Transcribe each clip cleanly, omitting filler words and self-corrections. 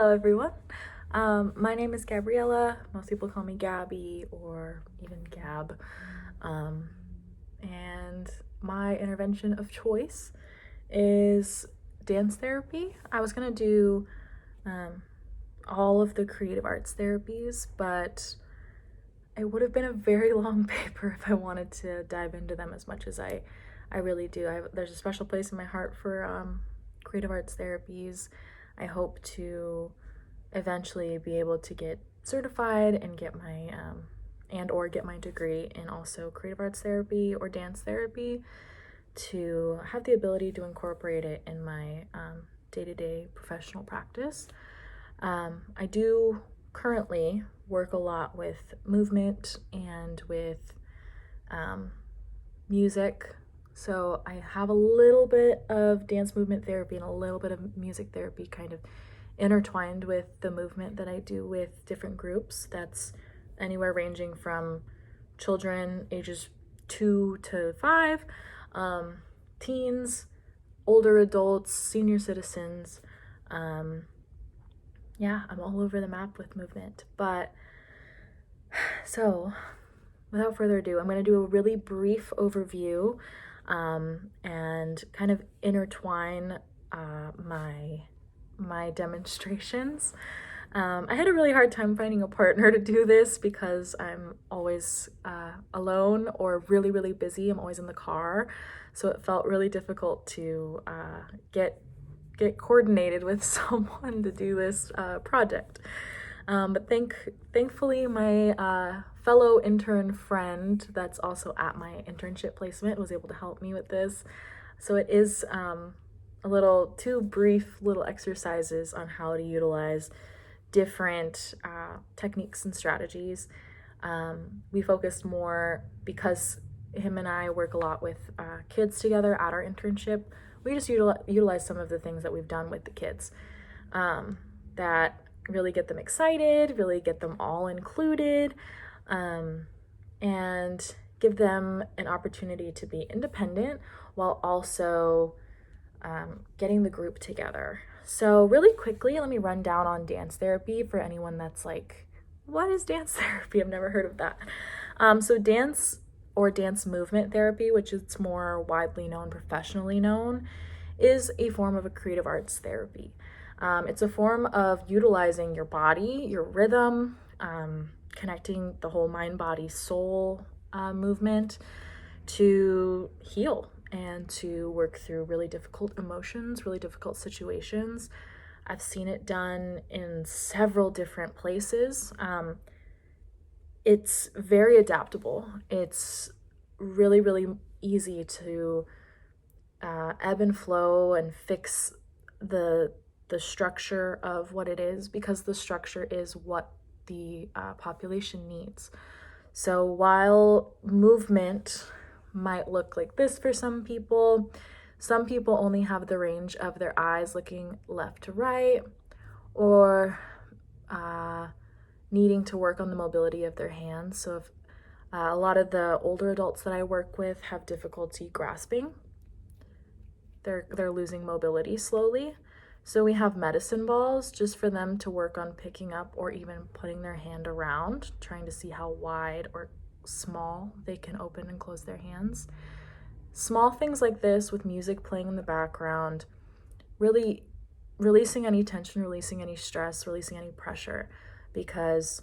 Hello everyone. My name is Gabriella. Most people call me Gabby or even Gab. And my intervention of choice is dance therapy. I was gonna do all of the creative arts therapies, but it would have been a very long paper if I wanted to dive into them as much as I really do. There's a special place in my heart for creative arts therapies. I hope to eventually be able to get certified and get my or get my degree in also creative arts therapy or dance therapy, to have the ability to incorporate it in my day-to-day professional practice. I do currently work a lot with movement and with music. So I have a little bit of dance movement therapy and a little bit of music therapy kind of intertwined with the movement that I do with different groups. That's anywhere ranging from children ages 2 to 5, teens, older adults, senior citizens. Yeah, I'm all over the map with movement. But so without further ado, I'm going to do a really brief overview and kind of intertwine my demonstrations. I had a really hard time finding a partner to do this because I'm always alone or really, really busy. I'm always in the car, so it felt really difficult to get coordinated with someone to do this project. But thankfully, my fellow intern friend that's also at my internship placement was able to help me with this. So it is two brief little exercises on how to utilize different techniques and strategies. We focused more because him and I work a lot with kids together at our internship. We just utilize some of the things that we've done with the kids that really get them excited, really get them all included, and give them an opportunity to be independent while also getting the group together. So really quickly, let me run down on dance therapy for anyone that's like, what is dance therapy? I've never heard of that. So dance or dance movement therapy, which is more widely known, professionally known, is a form of a creative arts therapy. It's a form of utilizing your body, your rhythm, connecting the whole mind, body, soul movement to heal and to work through really difficult emotions, really difficult situations. I've seen it done in several different places. It's very adaptable. It's really, really easy to ebb and flow and fix the structure of what it is, because the structure is what the population needs. So while movement might look like this for some people only have the range of their eyes looking left to right, or needing to work on the mobility of their hands. So if a lot of the older adults that I work with have difficulty grasping, they're losing mobility slowly. So we have medicine balls just for them to work on picking up or even putting their hand around, trying to see how wide or small they can open and close their hands. Small things like this with music playing in the background, really releasing any tension, releasing any stress, releasing any pressure, because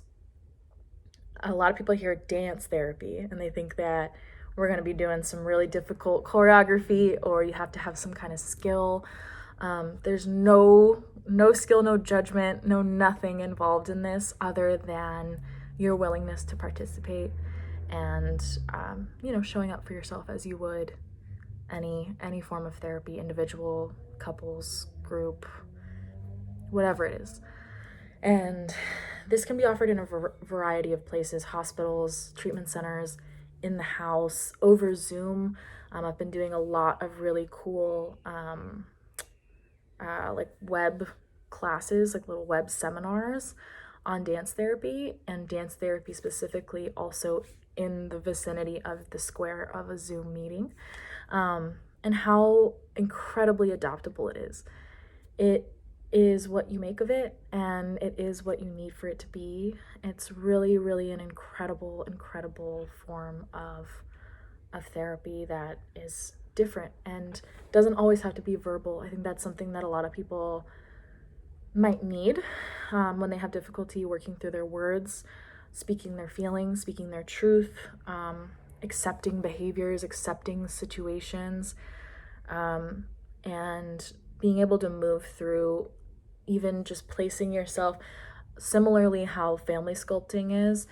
a lot of people hear dance therapy and they think that we're going to be doing some really difficult choreography or you have to have some kind of skill. There's no skill, no judgment, no nothing involved in this other than your willingness to participate and showing up for yourself as you would any form of therapy, individual, couples, group, whatever it is. And this can be offered in a variety of places: hospitals, treatment centers, in the house, over Zoom. I've been doing a lot of really cool like web classes, like little web seminars on dance therapy, and dance therapy specifically also in the vicinity of the square of a Zoom meeting, and how incredibly adaptable it is. It is what you make of it, and it is what you need for it to be. It's really, really an incredible, incredible form of therapy that is different and doesn't always have to be verbal. I think that's something that a lot of people might need when they have difficulty working through their words, speaking their feelings, speaking their truth, accepting behaviors, accepting situations, and being able to move through even just placing yourself, similarly how family sculpting is,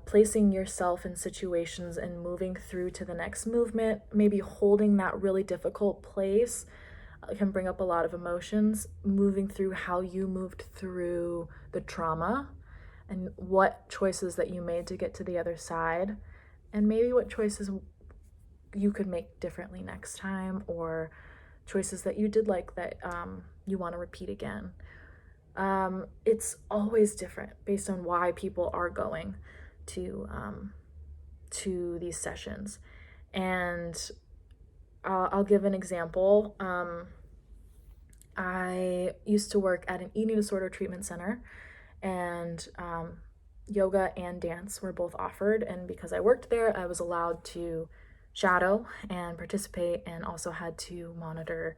placing yourself in situations and moving through to the next movement, maybe holding that really difficult place can bring up a lot of emotions, moving through how you moved through the trauma and what choices that you made to get to the other side, and maybe what choices you could make differently next time, or choices that you did like that you want to repeat again. It's always different based on why people are going to these sessions. And I'll give an example. I used to work at an eating disorder treatment center, and yoga and dance were both offered. And because I worked there, I was allowed to shadow and participate, and also had to monitor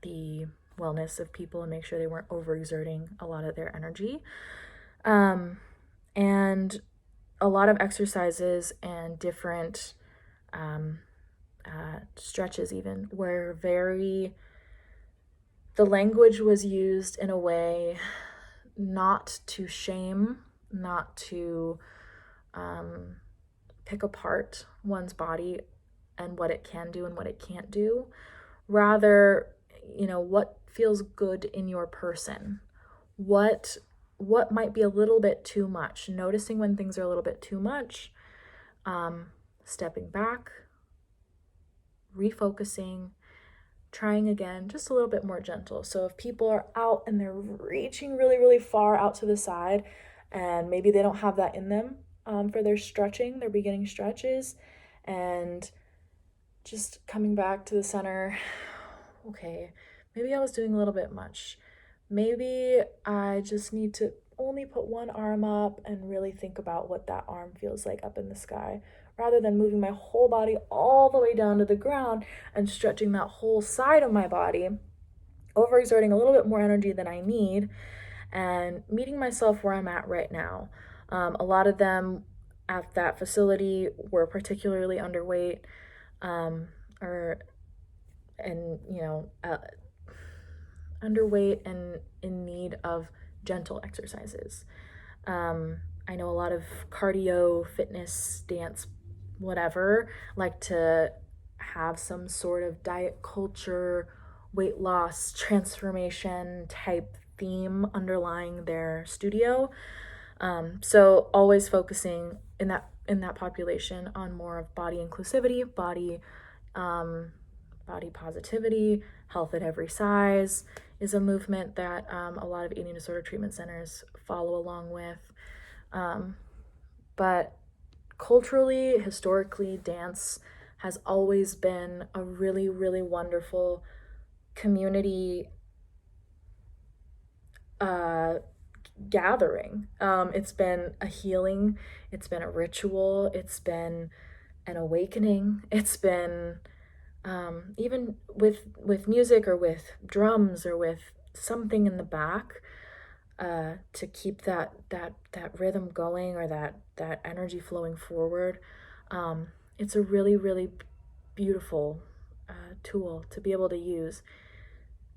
the wellness of people and make sure they weren't overexerting a lot of their energy. And a lot of exercises and different stretches even were the language was used in a way not to shame, not to pick apart one's body and what it can do and what it can't do. Rather, what feels good in your person, what might be a little bit too much, noticing when things are a little bit too much, stepping back, refocusing, trying again, just a little bit more gentle. So if people are out and they're reaching really, really far out to the side, and maybe they don't have that in them for their stretching, their beginning stretches, and just coming back to the center. Okay, maybe I was doing a little bit much. Maybe I just need to only put one arm up and really think about what that arm feels like up in the sky, rather than moving my whole body all the way down to the ground and stretching that whole side of my body, overexerting a little bit more energy than I need, and meeting myself where I'm at right now. A lot of them at that facility were particularly underweight, underweight and in need of gentle exercises. I know a lot of cardio, fitness, dance, whatever, like to have some sort of diet culture, weight loss, transformation type theme underlying their studio. So always focusing in that population on more of body inclusivity, body positivity. Health at every size is a movement that a lot of eating disorder treatment centers follow along with. But culturally, historically, dance has always been a really, really wonderful community gathering. It's been a healing, it's been a ritual, it's been an awakening, it's been even with music or with drums or with something in the back to keep that rhythm going, or that energy flowing forward. It's a really, really beautiful tool to be able to use.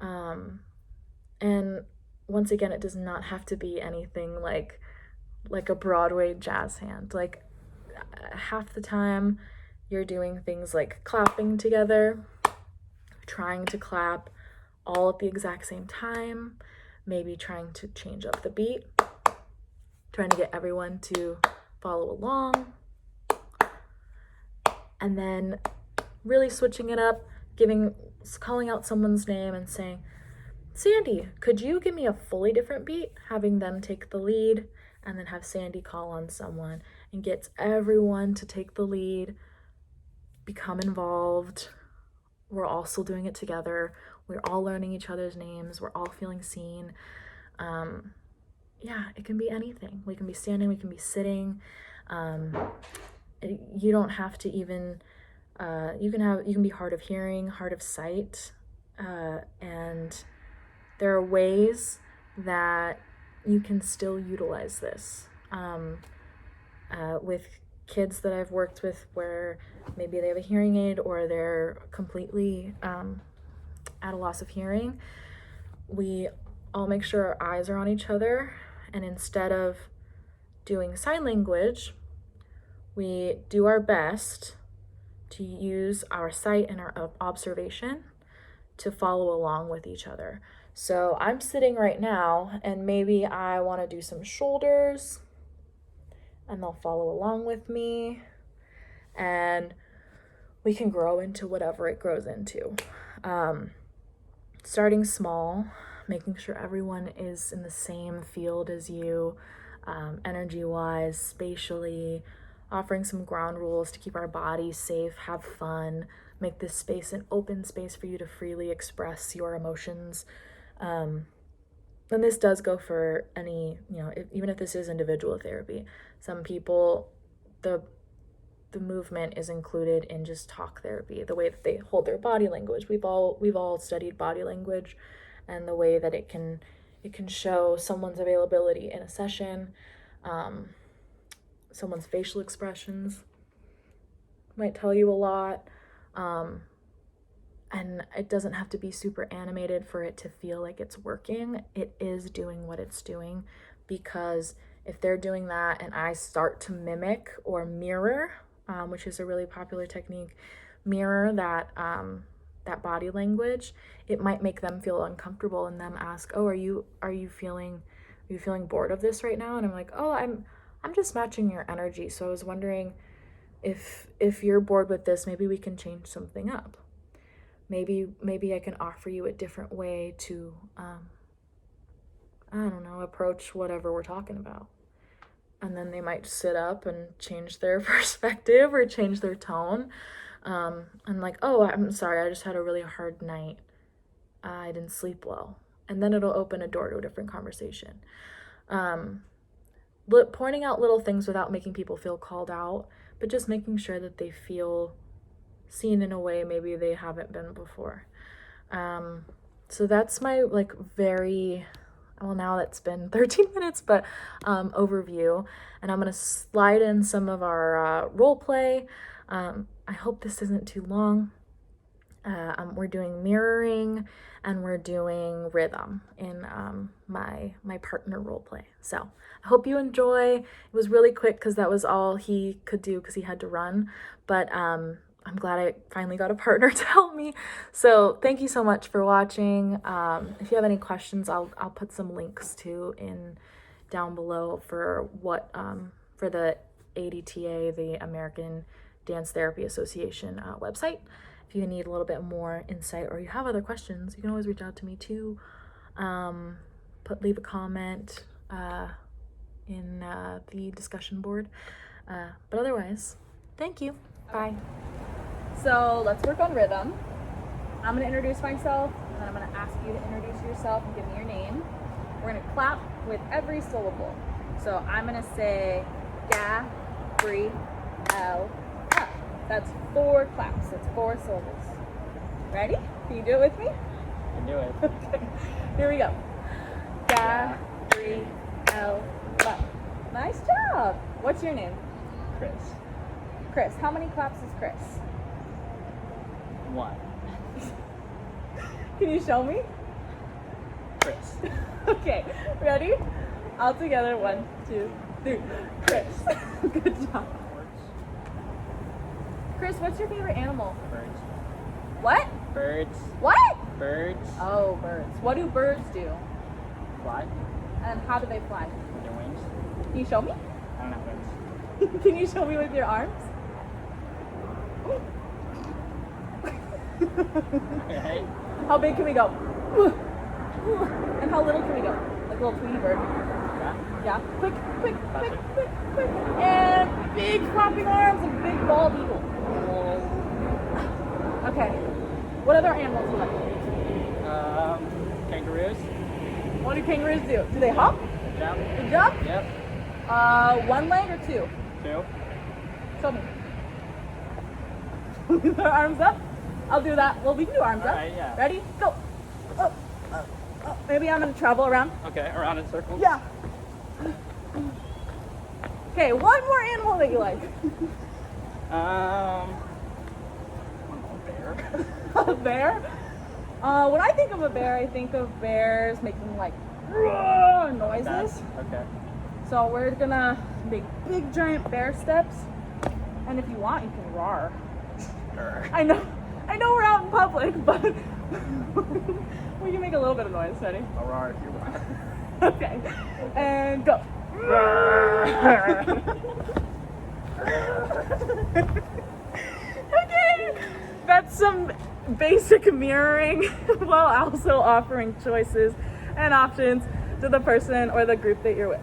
And once again, it does not have to be anything like a Broadway jazz hand. Like half the time you're doing things like clapping together, trying to clap all at the exact same time, maybe trying to change up the beat, trying to get everyone to follow along, and then really switching it up, calling out someone's name and saying, Sandy, could you give me a fully different beat? Having them take the lead, and then have Sandy call on someone, and gets everyone to take the lead, become involved. We're all still doing it together. We're all learning each other's names. We're all feeling seen. Yeah, it can be anything. We can be standing, we can be sitting. You don't have to even, you can be hard of hearing, hard of sight. And there are ways that you can still utilize this. With kids that I've worked with where maybe they have a hearing aid or they're completely at a loss of hearing, we all make sure our eyes are on each other, and instead of doing sign language, we do our best to use our sight and our observation to follow along with each other. So I'm sitting right now and maybe I want to do some shoulders, and they'll follow along with me, and we can grow into whatever it grows into. Starting small, making sure everyone is in the same field as you, energy-wise, spatially, offering some ground rules to keep our bodies safe, have fun, make this space an open space for you to freely express your emotions. And this does go for any, even if this is individual therapy. Some people, the movement is included in just talk therapy, the way that they hold their body language. We've all studied body language and the way that it can show someone's availability in a session, someone's facial expressions might tell you a lot. And it doesn't have to be super animated for it to feel like it's working. It is doing what it's doing, because if they're doing that and I start to mimic or mirror, which is a really popular technique, mirror that body language, it might make them feel uncomfortable and them ask, "Oh, are you feeling bored of this right now?" And I'm like, "Oh, I'm just matching your energy. So I was wondering if you're bored with this, maybe we can change something up. Maybe I can offer you a different way to, approach whatever we're talking about." And then they might sit up and change their perspective or change their tone. And like, "Oh, I'm sorry, I just had a really hard night. I didn't sleep well." And then it'll open a door to a different conversation. Pointing out little things without making people feel called out, but just making sure that they feel seen in a way maybe they haven't been before. So that's my now that's been 13 minutes, but overview. And I'm going to slide in some of our role play. I hope this isn't too long. We're doing mirroring and we're doing rhythm in my partner role play. So I hope you enjoy. It was really quick because that was all he could do because he had to run. But I'm glad I finally got a partner to help me. So thank you so much for watching. If you have any questions, I'll put some links down below for for the ADTA, the American Dance Therapy Association website. If you need a little bit more insight or you have other questions, you can always reach out to me too. Leave a comment in the discussion board. But otherwise, thank you. Bye. So let's work on rhythm. I'm going to introduce myself, and then I'm going to ask you to introduce yourself and give me your name. We're going to clap with every syllable. So I'm going to say Gabriella. That's 4 claps. That's 4 syllables. Ready? Can you do it with me? I can do it. Okay. Here we go. Gabriella. Nice job. What's your name? Chris. Chris. How many claps is Chris? 1. Can you show me? Chris. Okay, ready? All together, 1, 2, 3. Chris. Good job. Chris, what's your favorite animal? Birds. What? Birds. What? Birds. Oh, birds. What do birds do? Fly. And how do they fly? With their wings. Can you show me? I don't have wings. Can you show me with your arms? Okay. How big can we go? And how little can we go? Like a little Tweety bird. Yeah. Yeah. Quick. And big flapping arms and big bald eagle. Okay. What other animals do you like? Kangaroos. What do kangaroos do? Do they hop? Jump. They jump? Yep. One leg or two? 2. Show me. Their arms up? I'll do that. Well, we can do arms up. Alright, yeah. Ready? Go. Oh, oh, oh. Maybe I'm going to travel around. Okay, around in circles. Yeah. Okay, one more animal that you like. Bear. A bear? When I think of a bear, I think of bears making like noises. Okay. So we're gonna make big giant bear steps. And if you want, you can roar. I know we're out in public, but we can make a little bit of noise. Ready? I'll roar if you roar. Okay. And go. Okay. That's some basic mirroring while also offering choices and options to the person or the group that you're with.